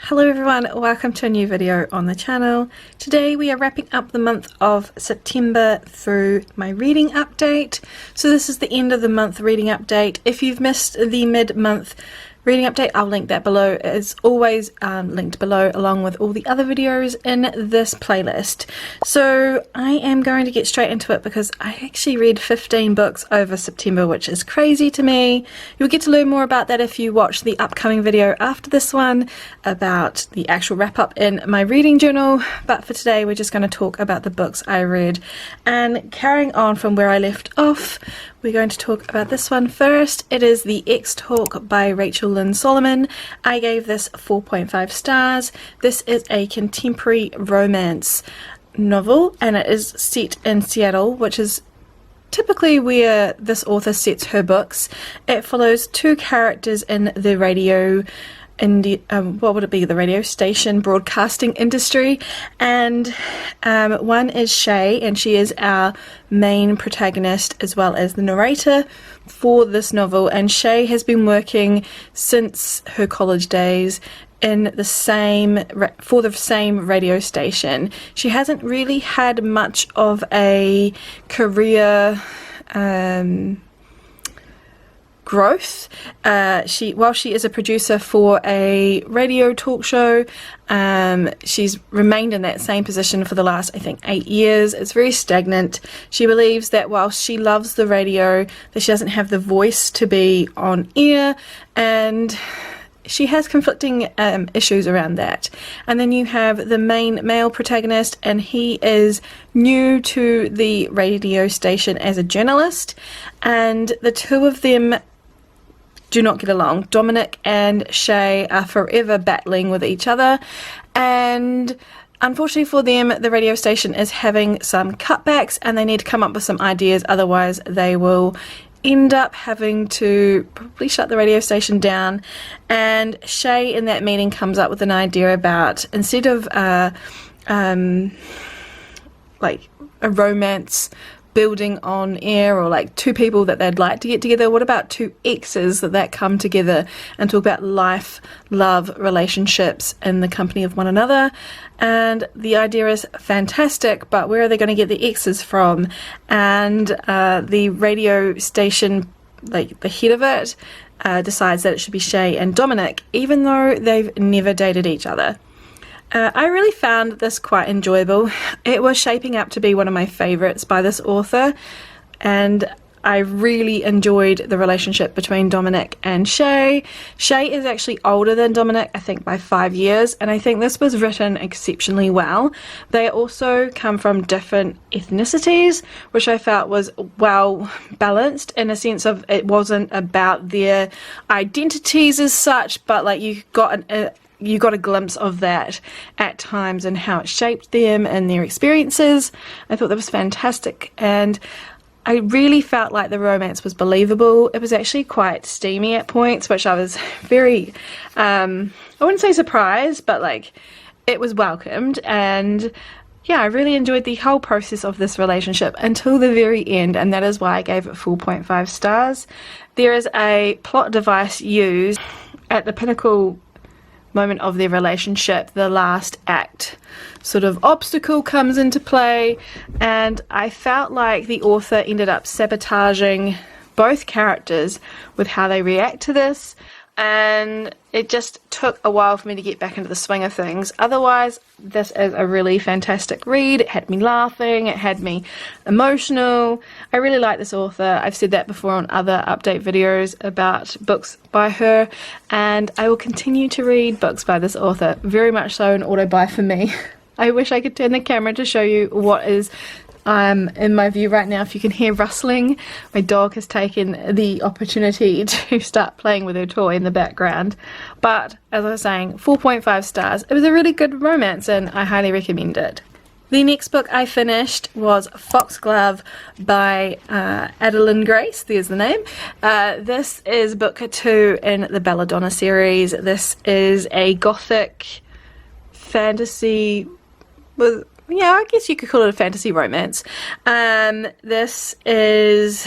Hello everyone, welcome to a new video on the channel. Today we are wrapping up the month of September through my reading update. So this is the end of the month reading update. If you've missed the mid-month reading update, I'll link that below. It's always linked below along with all the other videos in this playlist. So I am going to get straight into it because I actually read 15 books over September, which is crazy to me. You'll get to learn more about that if you watch the upcoming video after this one about the actual wrap up in my reading journal. But for today we're just going to talk about the books I read, and carrying on from where I left off, we're going to talk about this one first. It is The X-Talk by 𝓬𝓱𝓮𝓻. I gave this 4.5 stars. This is a contemporary romance novel and it is set in Seattle, which is typically where this author sets her books. It follows two characters in the radio the radio station broadcasting industry, and one is Shay, and she is our main protagonist as well as the narrator for this novel. And Shay has been working since her college days in the same radio station. She hasn't really had much of a career growth. While she is a producer for a radio talk show, she's remained in that same position for the last, I think, 8 years. It's very stagnant. She believes that while she loves the radio, that she doesn't have the voice to be on air, and she has conflicting issues around that. And then you have the main male protagonist, and he is new to the radio station as a journalist, and the two of them do not get along. Dominic and Shay are forever battling with each other, and unfortunately for them, the radio station is having some cutbacks and they need to come up with some ideas, otherwise they will end up having to probably shut the radio station down. And Shay in that meeting comes up with an idea about, instead of like a romance building on air, or like two people that they'd like to get together, what about two exes that come together and talk about life, love, relationships in the company of one another? And the idea is fantastic, but where are they going to get the exes from? And the radio station, like the head of it, decides that it should be Shay and Dominic, even though they've never dated each other. I really found this quite enjoyable. It was shaping up to be one of my favourites by this author, and I really enjoyed the relationship between Dominic and Shay. Shay is actually older than Dominic, I think by 5 years, and I think this was written exceptionally well. They also come from different ethnicities, which I felt was well balanced, in a sense of it wasn't about their identities as such, but like you got a glimpse of that at times and how it shaped them and their experiences. I thought that was fantastic, and I really felt like the romance was believable. It was actually quite steamy at points, which I was very, I wouldn't say surprised, but like it was welcomed. And yeah, I really enjoyed the whole process of this relationship until the very end, and that is why I gave it 4.5 stars. There is a plot device used at the pinnacle moment of their relationship. The last act sort of obstacle comes into play, and I felt like the author ended up sabotaging both characters with how they react to this, and it just took a while for me to get back into the swing of things. Otherwise, this is a really fantastic read. It had me laughing, it had me emotional. I really like this author. I've said that before on other update videos about books by her, and I will continue to read books by this author. Very much so an auto buy for me. I wish I could turn the camera to show you what is in my view right now. If you can hear rustling, my dog has taken the opportunity to start playing with her toy in the background. But as I was saying, 4.5 stars. It was a really good romance and I highly recommend it. The next book I finished was Foxglove by 𝓕𝓲𝓷𝓭, there's the name. This is book 2 in the 𝓬𝓲𝓭 series. This is a gothic fantasy with, yeah, I guess you could call it a fantasy romance. This is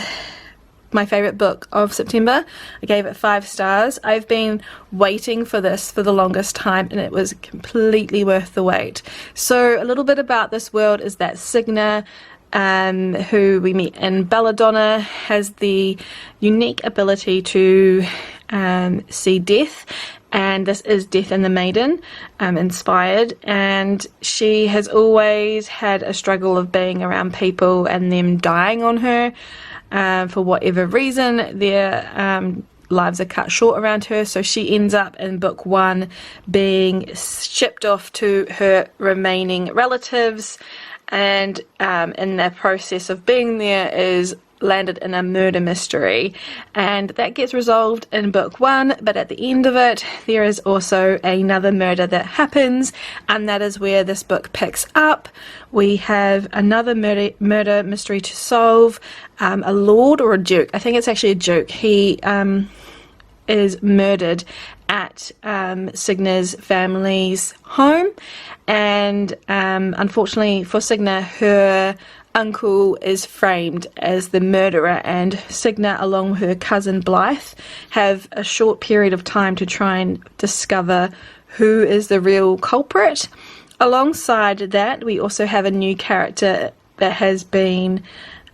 my favourite book of September. I gave it 5 stars. I've been waiting for this for the longest time, and it was completely worth the wait. So a little bit about this world is that 𝓤𝓻, who we meet in 𝓬𝓲𝓷, has the unique ability to see death, and this is Death and the Maiden inspired, and she has always had a struggle of being around people and them dying on her for whatever reason. Their lives are cut short around her, so she ends up in book 1 being shipped off to her remaining relatives, and in the process of being there is landed in a murder mystery, and that gets resolved in book 1, but at the end of it there is also another murder that happens, and that is where this book picks up. We have another murder mystery to solve. A lord or a duke, I think it's actually a duke, he is murdered at 𝓤𝓻's family's home, and unfortunately for 𝓤𝓻, her uncle is framed as the murderer, and 𝓤𝓻 along with her cousin 𝓤𝓲 have a short period of time to try and discover who is the real culprit. Alongside that, we also have a new character that has been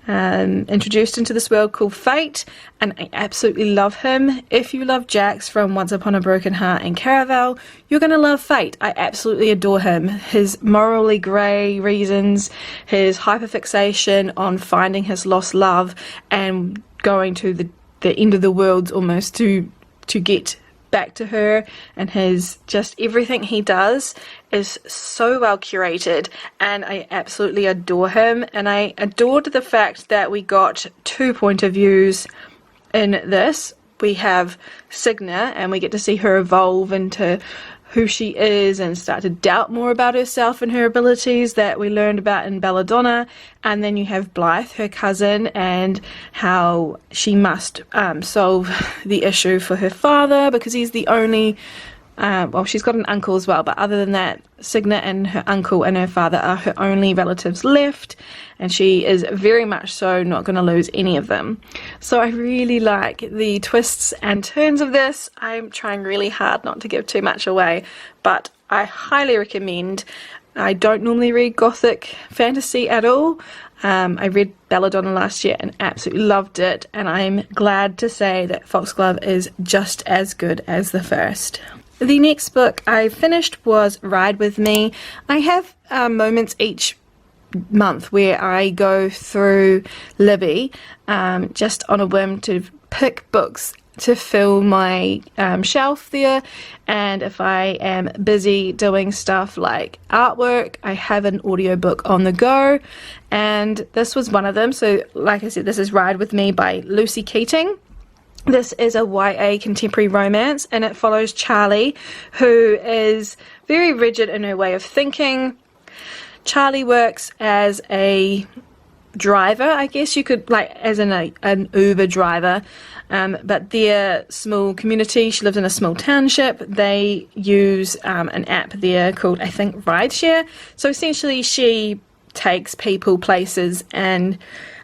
introduced into this world called Fate, and I absolutely love him. If you love Jax from Once Upon a Broken Heart and Caraval, you're going to love Fate. I absolutely adore him. His morally grey reasons, his hyperfixation on finding his lost love and going to the end of the world almost to get back to her, and his just everything he does is so well curated, and I absolutely adore him. And I adored the fact that we got 2 point of views in this. We have 𝓤𝓻, and we get to see her evolve into who she is and start to doubt more about herself and her abilities that we learned about in 𝓬𝓲𝓷. And then you have 𝓤𝓲, her cousin, and how she must solve the issue for her father, because he's the only well, she's got an uncle as well, but other than that, 𝓤𝓻 and her uncle and her father are her only relatives left, and she is very much so not going to lose any of them. So I really like the twists and turns of this. I'm trying really hard not to give too much away, but I highly recommend. I don't normally read gothic fantasy at all. I read 𝓬𝓲𝓷 last year and absolutely loved it, and I'm glad to say that Foxglove is just as good as the first. The next book I finished was Ride With Me. I have moments each month where I go through Libby just on a whim to pick books to fill my shelf there, and if I am busy doing stuff like artwork, I have an audiobook on the go, and this was one of them. So like I said, this is Ride With Me by Lucy Keating. This is a YA contemporary romance, and it follows Charlie, who is very rigid in her way of thinking. Charlie works as a driver, I guess you could, like, as in an Uber driver, but their small community, she lives in a small township, they use an app there called, I think, 𝓤𝓲𝓭. So essentially she takes people places, and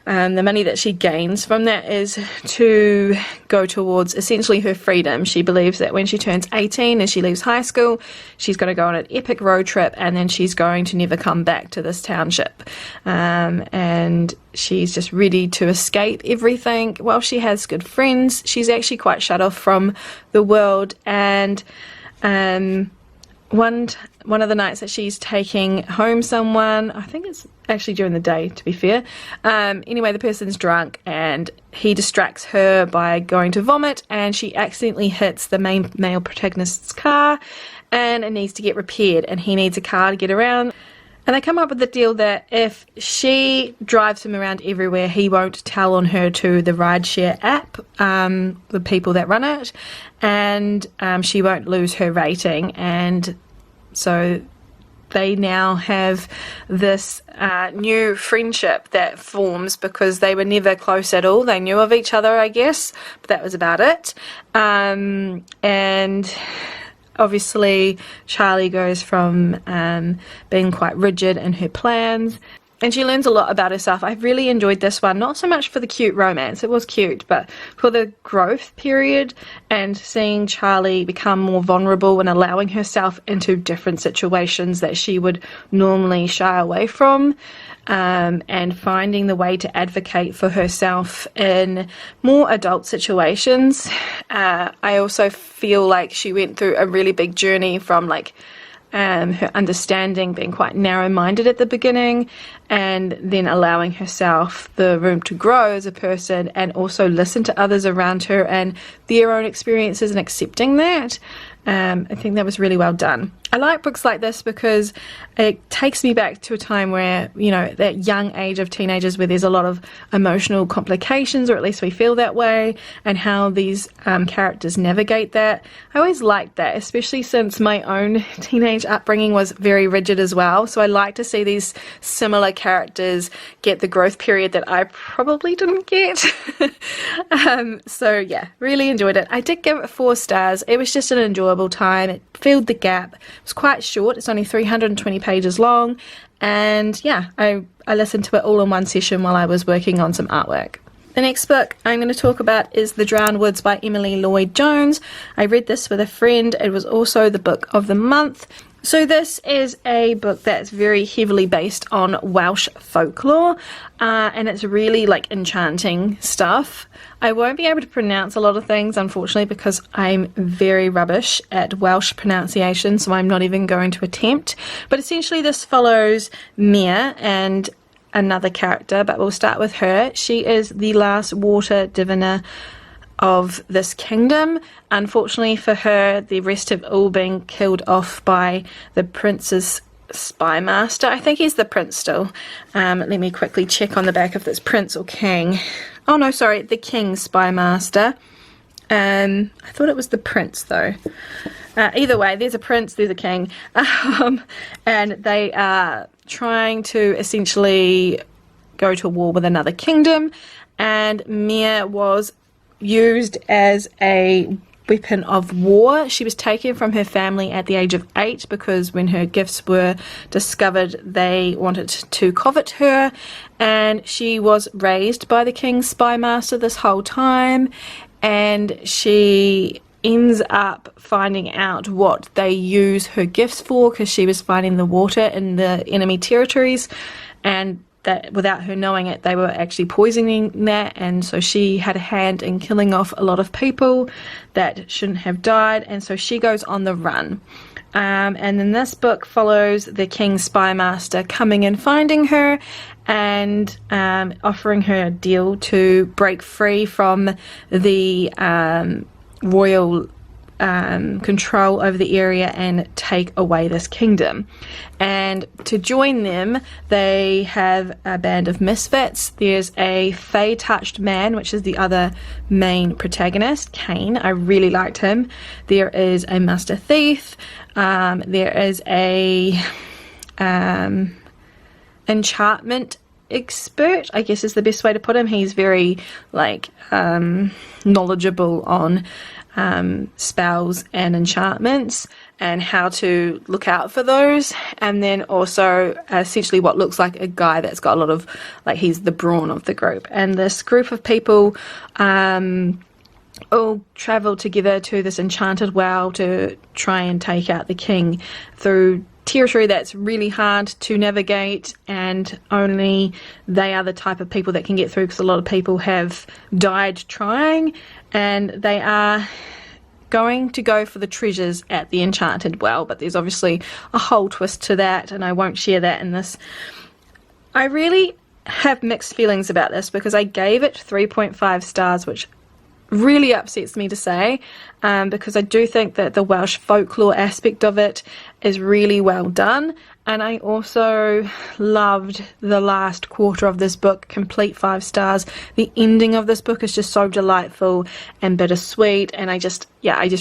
the money that she gains from that is to go towards essentially her freedom. She believes that when she turns 18 and she leaves high school, she's going to go on an epic road trip, and then she's going to never come back to this township. And she's just ready to escape everything. While she has good friends, she's actually quite shut off from the world, and one of the nights that she's taking home someone, I think it's actually during the day, to be fair, anyway, the person's drunk and he distracts her by going to vomit, and she accidentally hits the main male protagonist's car, and it needs to get repaired, and he needs a car to get around. And they come up with the deal that if she drives him around everywhere, he won't tell on her to the rideshare app, the people that run it, and she won't lose her rating. And so they now have this new friendship that forms, because they were never close at all. They knew of each other, I guess, but that was about it. And obviously Charlie goes from being quite rigid in her plans, and she learns a lot about herself. I really enjoyed this one, not so much for the cute romance, it was cute, but for the growth period and seeing Charlie become more vulnerable and allowing herself into different situations that she would normally shy away from, and finding the way to advocate for herself in more adult situations. I also feel like she went through a really big journey from like her understanding being quite narrow-minded at the beginning, and then allowing herself the room to grow as a person and also listen to others around her and their own experiences and accepting that. I think that was really well done. I like books like this because it takes me back to a time where, you know, that young age of teenagers where there's a lot of emotional complications, or at least we feel that way, and how these characters navigate that. I always liked that, especially since my own teenage upbringing was very rigid as well. So I like to see these similar characters get the growth period that I probably didn't get. So yeah, really enjoyed it. I did give it 4 stars. It was just an enjoyable time. It filled the gap. It was quite short. It's only 320 pages long, and yeah, I listened to it all in one session while I was working on some artwork. The next book I'm going to talk about is The Drowned Woods by Emily Lloyd-Jones. I read this with a friend. It was also the book of the month. So this is a book that's very heavily based on Welsh folklore, and it's really like enchanting stuff. I won't be able to pronounce a lot of things, unfortunately, because I'm very rubbish at Welsh pronunciation, so I'm not even going to attempt. But essentially this follows Mia and another character, but we'll start with her. She is the last water diviner of this kingdom. Unfortunately for her, the rest have all been killed off by the prince's spy master. I think he's the prince still. Let me quickly check on the back if it's prince or king. Oh no, sorry, the king's spy master. I thought it was the prince though. Either way, there's a prince, there's a king, and they are trying to essentially go to war with another kingdom, and Mia was used as a weapon of war. She was taken from her family at the age of 8 because when her gifts were discovered they wanted to covet her, and she was raised by the king's spy master this whole time, and she ends up finding out what they use her gifts for because she was finding the water in the enemy territories, and that without her knowing it they were actually poisoning that, and so she had a hand in killing off a lot of people that shouldn't have died, and so she goes on the run. And then this book follows the king's spy master coming and finding her and offering her a deal to break free from the royal control over the area and take away this kingdom. And to join them they have a band of misfits. There's a fey-touched man, which is the other main protagonist, Cain. I really liked him. There is a master thief. There is a enchantment expert, I guess is the best way to put him. He's very like knowledgeable on spells and enchantments and how to look out for those, and then also essentially what looks like a guy that's got a lot of, like, he's the brawn of the group. And this group of people all travel together to this enchanted well to try and take out the king through territory that's really hard to navigate, and only they are the type of people that can get through because a lot of people have died trying, and they are going to go for the treasures at the enchanted well, but there's obviously a whole twist to that and I won't share that in this. I really have mixed feelings about this because I gave it 3.5 stars, which really upsets me to say, because I do think that the Welsh folklore aspect of it is really well done, and I also loved the last quarter of this book, complete 5 stars. The ending of this book is just so delightful and bittersweet, and I just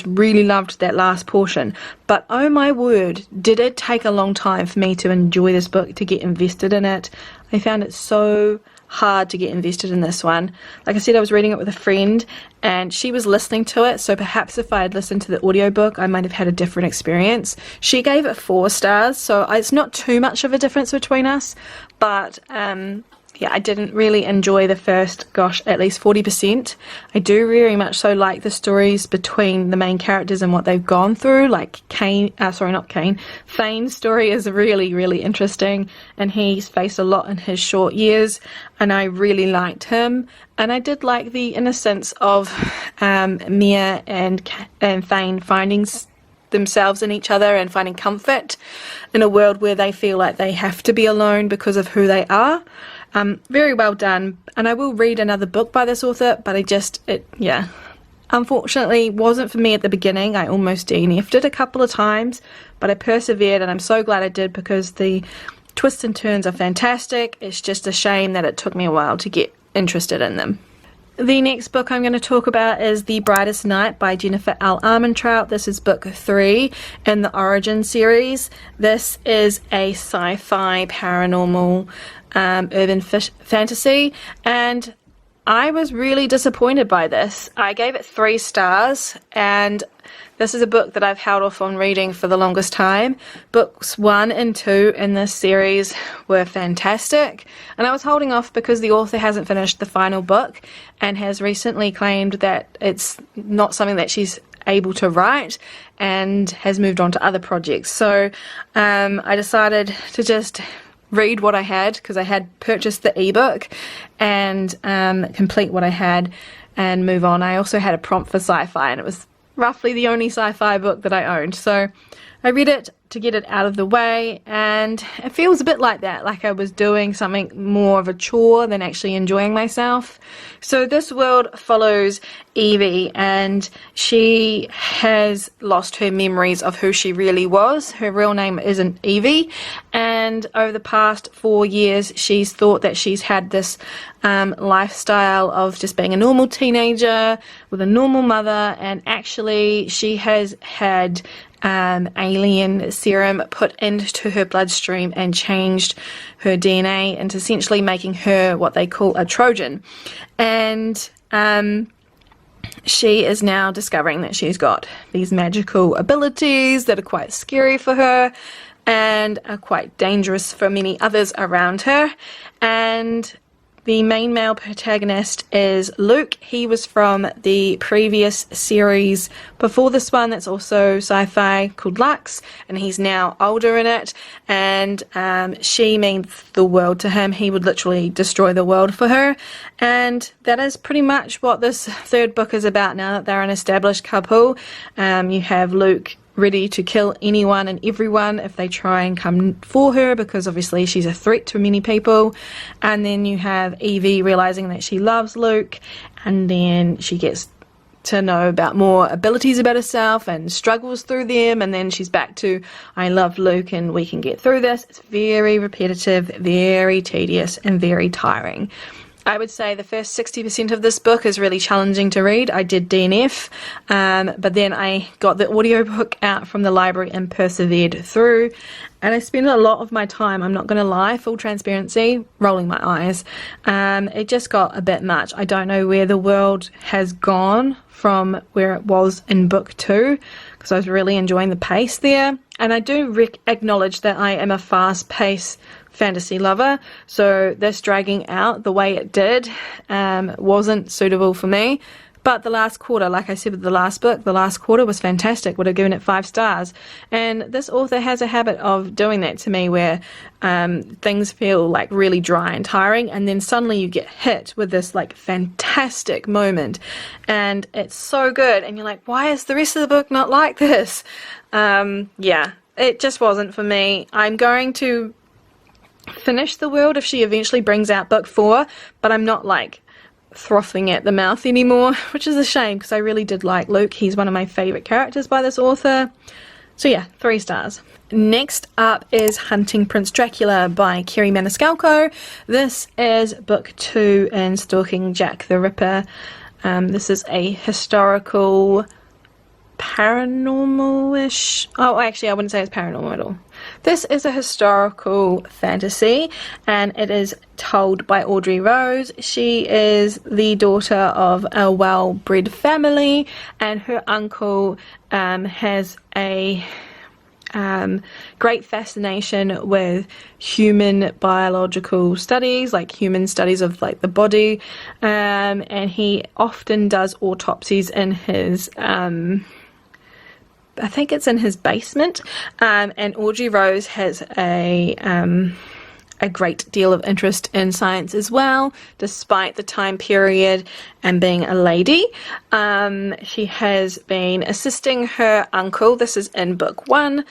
really loved that last portion. But oh my word, did it take a long time for me to enjoy this book, to get invested in it. I found it so hard to get invested in this one. Like I said, I was reading it with a friend and she was listening to it, so perhaps if I had listened to the audiobook I might have had a different experience. She gave it 4 stars, so it's not too much of a difference between us, but yeah, I didn't really enjoy the first, gosh, at least 40%. I do very much so like the stories between the main characters and what they've gone through. Like Thane's story is really, really interesting, and he's faced a lot in his short years, and I really liked him. And I did like the innocence of Mia and Thane finding themselves in each other and finding comfort in a world where they feel like they have to be alone because of who they are. Very well done, and I will read another book by this author, but yeah, unfortunately wasn't for me at the beginning. I almost DNF'd it a couple of times, but I persevered, and I'm so glad I did because the twists and turns are fantastic. It's just a shame that it took me a while to get interested in them. The next book I'm going to talk about is The Brightest Night by Jennifer L. Armentrout. This is book 3 in the Origin series. This is a sci-fi paranormal urban fantasy, and I was really disappointed by this. I gave it 3 stars, and this is a book that I've held off on reading for the longest time. Books 1 and 2 in this series were fantastic, and I was holding off because the author hasn't finished the final book and has recently claimed that it's not something that she's able to write and has moved on to other projects. So I decided to just read what I had, because I had purchased the ebook, and complete what I had and move on. I also had a prompt for sci-fi, and it was roughly the only sci-fi book that I owned, so I read it to get it out of the way, and it feels a bit like that, like I was doing something more of a chore than actually enjoying myself. So this world follows Evie, and she has lost her memories of who she really was. Her real name isn't Evie, and over the past 4 years she's thought that she's had this lifestyle of just being a normal teenager with a normal mother, and actually she has had alien serum put into her bloodstream and changed her DNA into essentially making her what they call a Trojan. And she is now discovering that she's got these magical abilities that are quite scary for her and are quite dangerous for many others around her. And the main male protagonist is Luke. He was from the previous series before this one that's also sci-fi called Lux, and he's now older in it, and she means the world to him. He would literally destroy the world for her, and that is pretty much what this 3rd book is about now that they're an established couple. You have Luke ready to kill anyone and everyone if they try and come for her, because obviously she's a threat to many people. And then you have Evie realizing that she loves Luke, and then she gets to know about more abilities about herself and struggles through them, and then she's back to I love Luke and we can get through this. It's very repetitive, very tedious, and very tiring. I would say the first 60% of this book is really challenging to read. I did DNF, but then I got the audiobook out from the library and persevered through, and I spent a lot of my time, I'm not going to lie, full transparency, rolling my eyes. It just got a bit much. I don't know where the world has gone from where it was in book 2, because I was really enjoying the pace there, and I do acknowledge that I am a fast-paced fantasy lover, so this dragging out the way it did wasn't suitable for me. But the last quarter, like I said with the last book, the last quarter was fantastic. Would have given it 5 stars. And this author has a habit of doing that to me, where things feel like really dry and tiring, and then suddenly you get hit with this like fantastic moment, and it's so good, and you're like, why is the rest of the book not like this? Yeah, it just wasn't for me. I'm going to finish the world if she eventually brings out book 4, but I'm not like frothing at the mouth anymore, which is a shame because I really did like Luke. He's one of my favourite characters by this author. So yeah, 3 stars. Next up is Hunting Prince Dracula by Kerri Maniscalco. This is book 2 in Stalking Jack the Ripper. This is a historical paranormal-ish. Oh, actually, I wouldn't say it's paranormal at all. This is a historical fantasy, and it is told by Audrey Rose. She is the daughter of a well-bred family, and her uncle has a great fascination with human biological studies, like human studies of like the body, and he often does autopsies in his I think it's in his basement, and Audrey Rose has a great deal of interest in science as well, despite the time period and being a lady. She has been assisting her uncle, this is in book 1,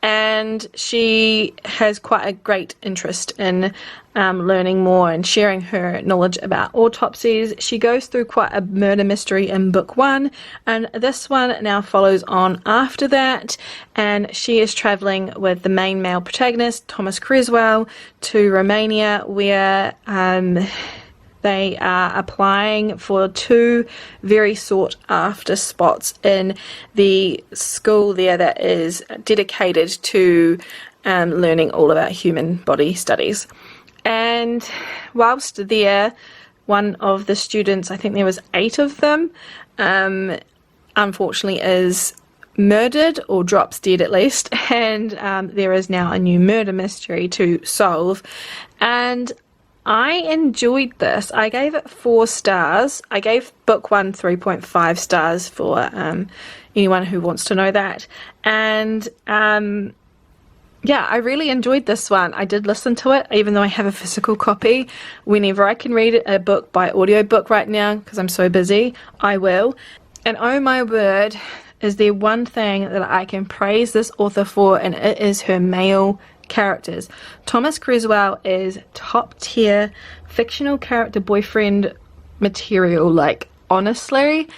and she has quite a great interest in learning more and sharing her knowledge about autopsies. She goes through quite a murder mystery in book 1, and this one now follows on after that, and she is travelling with the main male protagonist, Thomas Creswell, to Romania, where they are applying for 2 very sought after spots in the school there that is dedicated to learning all about human body studies. And whilst there, one of the students, I think there was 8 of them, unfortunately is murdered, or drops dead at least, and there is now a new murder mystery to solve. And I enjoyed this. I gave it 4 stars. I gave book 1 3.5 stars for anyone who wants to know that. And yeah, I really enjoyed this one. I did listen to it, even though I have a physical copy. Whenever I can read a book by audiobook right now, because I'm so busy, I will. And oh my word, is there one thing that I can praise this author for, and it is her male characters. Thomas Creswell is top tier fictional character boyfriend material. Like, honestly,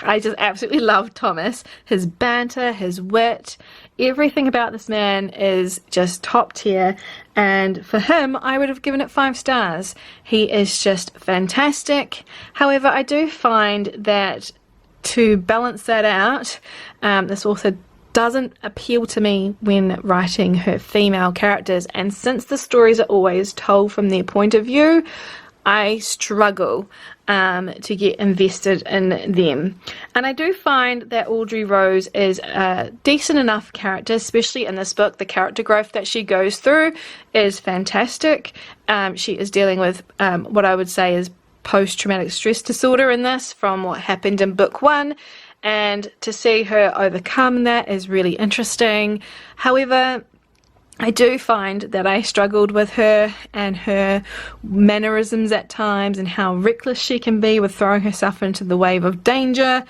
I just absolutely love Thomas. His banter, his wit, everything about this man is just top tier, and for him I would have given it 5 stars. He is just fantastic. However, I do find that to balance that out, this author doesn't appeal to me when writing her female characters, and since the stories are always told from their point of view, I struggle to get invested in them. And I do find that Audrey Rose is a decent enough character, especially in this book. The character growth that she goes through is fantastic. She is dealing with what I would say is post-traumatic stress disorder in this, from what happened in book 1, and to see her overcome that is really interesting. However, I do find that I struggled with her and her mannerisms at times, and how reckless she can be with throwing herself into the wave of danger,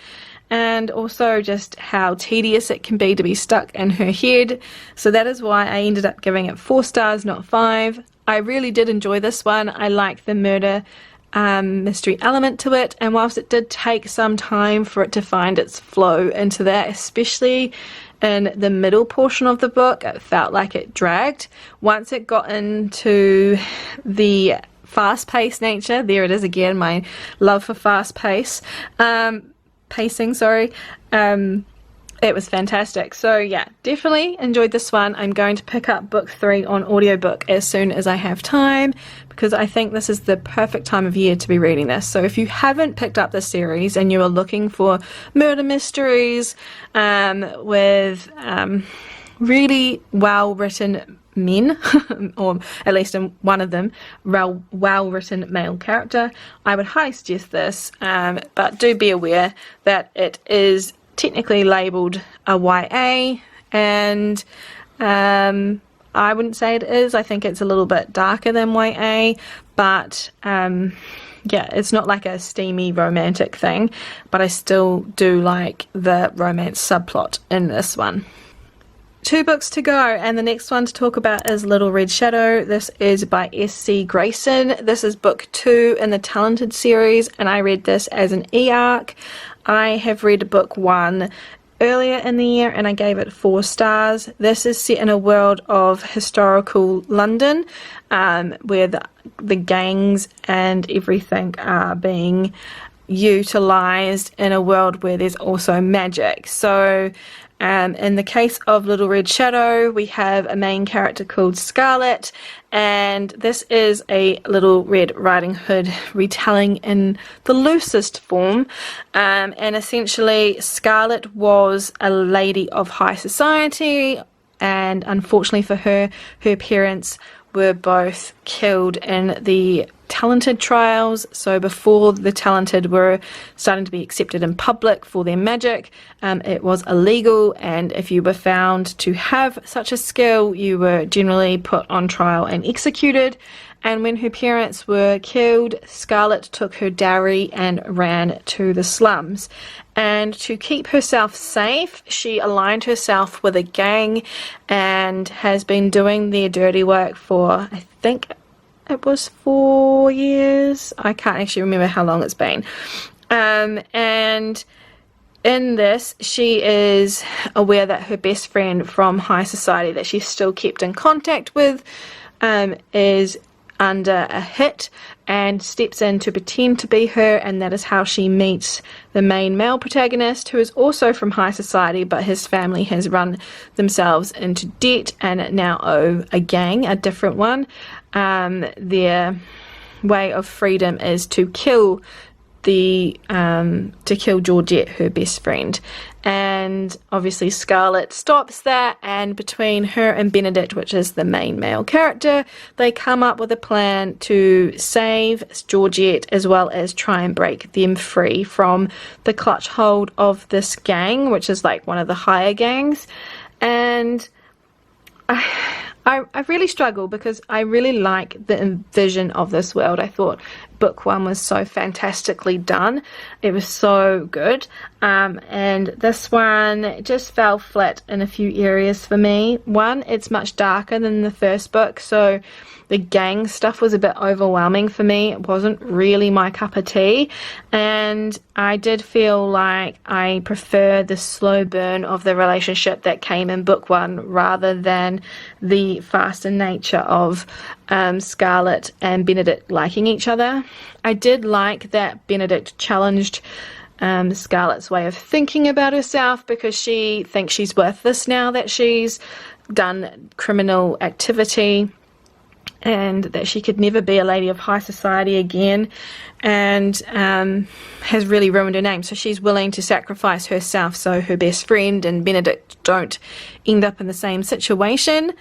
and also just how tedious it can be to be stuck in her head. So that is why I ended up giving it 4 stars, not 5. I really did enjoy this one. I like the murder mystery element to it, and whilst it did take some time for it to find its flow into that, especially in the middle portion of the book, it felt like it dragged. Once it got into the fast-paced nature, there it is again, my love for pacing, sorry, it was fantastic. So yeah, definitely enjoyed this one. I'm going to pick up book 3 on audiobook as soon as I have time, because I think this is the perfect time of year to be reading this. So if you haven't picked up this series and you are looking for murder mysteries with really well-written men, or at least in one of them, well-written male character, I would highly suggest this, but do be aware that it is technically labelled a YA, and I wouldn't say it is. I think it's a little bit darker than YA, but yeah, it's not like a steamy romantic thing, but I still do like the romance subplot in this one. 2 books to go, and the next one to talk about is Little Red Shadow. This is by S.C. Grayson. This is book 2 in the Talented series, and I read this as an e-arc. I have read book 1 earlier in the year, and I gave it 4 stars. This is set in a world of historical London, where the gangs and everything are being utilised in a world where there's also magic. So In the case of Little Red Shadow, we have a main character called Scarlet, and this is a Little Red Riding Hood retelling in the loosest form. And essentially, Scarlet was a lady of high society, and unfortunately for her, her parents were both killed in the talented trials. So before the talented were starting to be accepted in public for their magic, it was illegal, and if you were found to have such a skill, you were generally put on trial and executed. And when her parents were killed, Scarlet took her dowry and ran to the slums. And to keep herself safe, she aligned herself with a gang and has been doing their dirty work for, I think it was 4 years. I can't actually remember how long it's been. And in this, she is aware that her best friend from high society that she's still kept in contact with is under a hit, and steps in to pretend to be her, and that is how she meets the main male protagonist, who is also from high society, but his family has run themselves into debt and now owe a gang, a different one. Their way of freedom is to kill Georgette, her best friend. And obviously Scarlet stops that, and between her and Benedict, which is the main male character, they come up with a plan to save Georgette as well as try and break them free from the clutch hold of this gang, which is like one of the higher gangs. And I really struggle because I really like the vision of this world. I thought book one was so fantastically done. It was so good. And this one just fell flat in a few areas for me. One, it's much darker than the first book, so the gang stuff was a bit overwhelming for me. It wasn't really my cup of tea. And I did feel like I prefer the slow burn of the relationship that came in book one rather than the faster nature of Scarlet and Benedict liking each other. I did like that Benedict challenged Scarlet's way of thinking about herself, because she thinks she's worthless now that she's done criminal activity, and that she could never be a lady of high society again, and has really ruined her name. So she's willing to sacrifice herself so her best friend and Benedict don't end up in the same situation.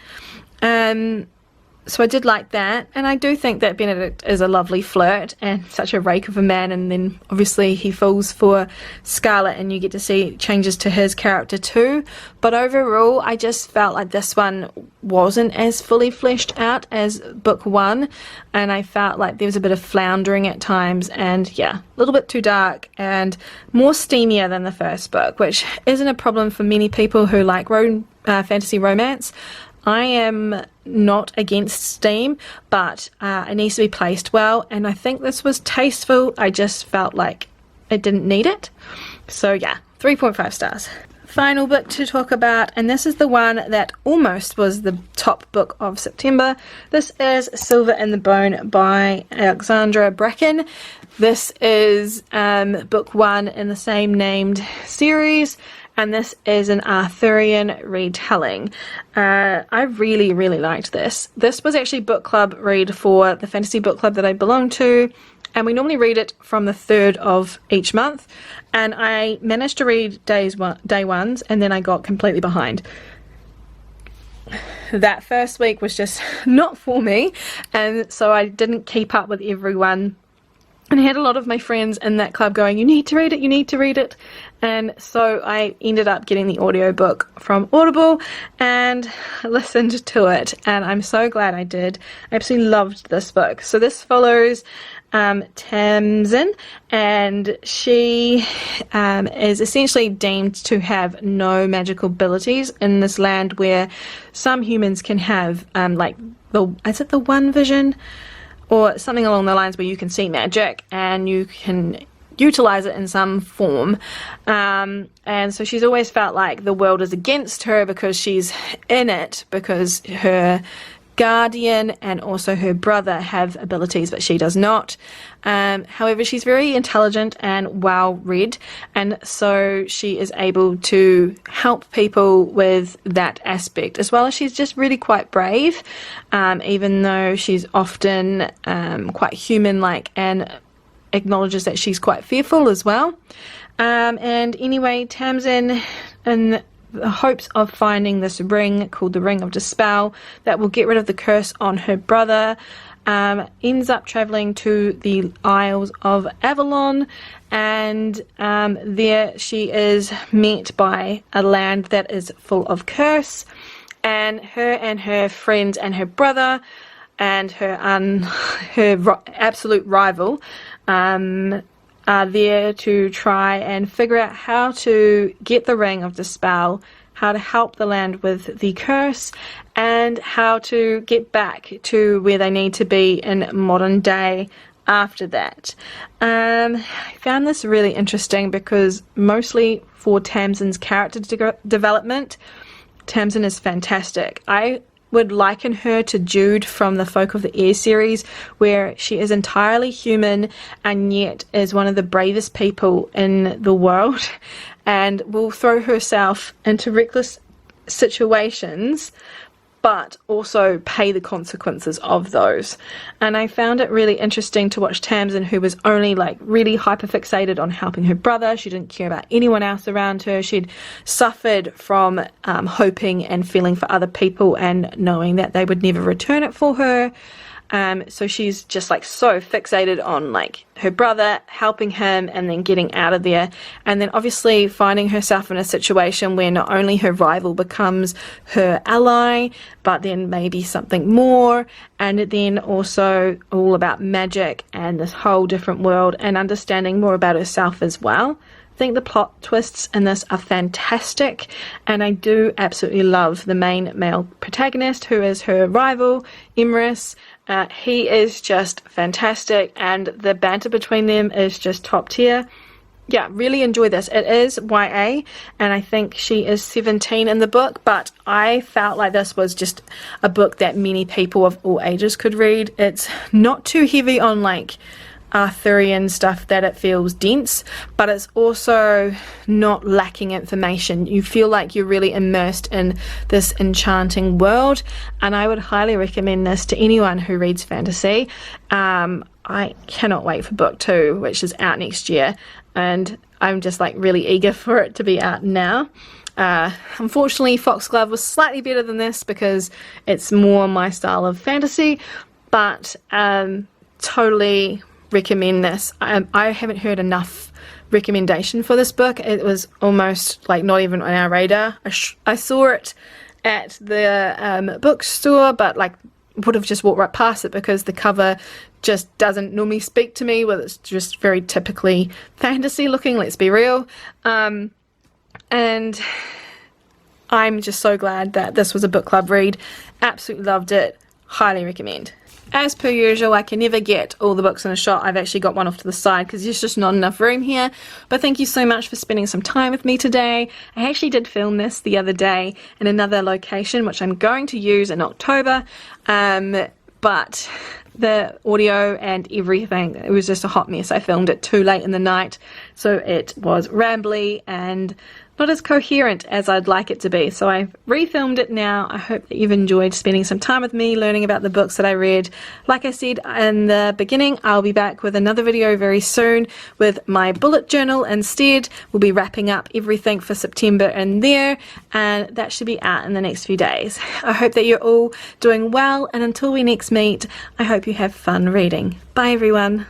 So I did like that, and I do think that Benedict is a lovely flirt and such a rake of a man, and then obviously he falls for Scarlet and you get to see changes to his character too. But overall, I just felt like this one wasn't as fully fleshed out as book one, and I felt like there was a bit of floundering at times, and yeah, a little bit too dark and more steamier than the first book, which isn't a problem for many people who like fantasy romance. I am not against steam, but it needs to be placed well, and I think this was tasteful. I just felt like it didn't need it. So yeah, 3.5 stars. Final book to talk about, and this is the one that almost was the top book of September. This is Silver in the Bone by 𝓤𝓲𝓷𝓭 𝓬𝓮. This is book one in the same named series, and this is an Arthurian retelling. I really, really liked this. This was actually book club read for the fantasy book club that I belong to, and we normally read it from the 3rd of each month, and I managed to read day ones, and then I got completely behind. That first week was just not for me, and so I didn't keep up with everyone. And I had a lot of my friends in that club going, you need to read it, you need to read it. And so I ended up getting the audiobook from Audible and listened to it. And I'm so glad I did. I absolutely loved this book. So this follows Tamsin, and she is essentially deemed to have no magical abilities in this land where some humans can have, is it the one vision? Or something along the lines where you can see magic and you can utilize it in some form. And so she's always felt like the world is against her because she's in it, because her guardian and also her brother have abilities, but she does not. However, she's very intelligent and well-read, and so she is able to help people with that aspect, as well as she's just really quite brave, even though she's often quite human-like and acknowledges that she's quite fearful as well. And anyway, Tamsin, in the hopes of finding this ring called the Ring of Dispel that will get rid of the curse on her brother, ends up traveling to the Isles of Avalon, and there she is met by a land that is full of curse, and her friends and her brother and her absolute rival are there to try and figure out how to get the Ring of Dispel, how to help the land with the curse, and how to get back to where they need to be in modern day after that. I found this really interesting because mostly for Tamsin's character development, Tamsin is fantastic. I would liken her to Jude from the Folk of the Air series, where she is entirely human and yet is one of the bravest people in the world and will throw herself into reckless situations but also pay the consequences of those. And I found it really interesting to watch Tamsin, who was only like really hyperfixated on helping her brother. She didn't care about anyone else around her. She'd suffered from hoping and feeling for other people and knowing that they would never return it for her. So she's just like so fixated on like her brother, helping him, and then getting out of there, and then obviously finding herself in a situation where not only her rival becomes her ally, but then maybe something more, and then also all about magic and this whole different world and understanding more about herself as well. I think the plot twists in this are fantastic, and I do absolutely love the main male protagonist, who is her rival, Emrys. He is just fantastic, and the banter between them is just top tier. Yeah, really enjoy this. It is YA, and I think she is 17 in the book, but I felt like this was just a book that many people of all ages could read. It's not too heavy on like Arthurian stuff that it feels dense, but it's also not lacking information. You feel like you're really immersed in this enchanting world, and I would highly recommend this to anyone who reads fantasy. I cannot wait for book 2, which is out next year, and I'm just like really eager for it to be out now. Unfortunately, Foxglove was slightly better than this because it's more my style of fantasy, but totally recommend this. I haven't heard enough recommendation for this book. It was almost like not even on our radar. I saw it at the bookstore, but like would have just walked right past it because the cover just doesn't normally speak to me. Well, it's just very typically fantasy looking, let's be real. And I'm just so glad that this was a book club read. Absolutely loved it. Highly recommend. As per usual, I can never get all the books in a shot. I've actually got one off to the side because there's just not enough room here. But thank you so much for spending some time with me today. I actually did film this the other day in another location, which I'm going to use in October. But the audio and everything, it was just a hot mess. I filmed it too late in the night, so it was rambly and not as coherent as I'd like it to be. So I've refilmed it now. I hope that you've enjoyed spending some time with me learning about the books that I read. Like I said in the beginning, I'll be back with another video very soon with my bullet journal instead. We'll be wrapping up everything for September in there, and that should be out in the next few days. I hope that you're all doing well, and until we next meet, I hope you have fun reading. Bye everyone.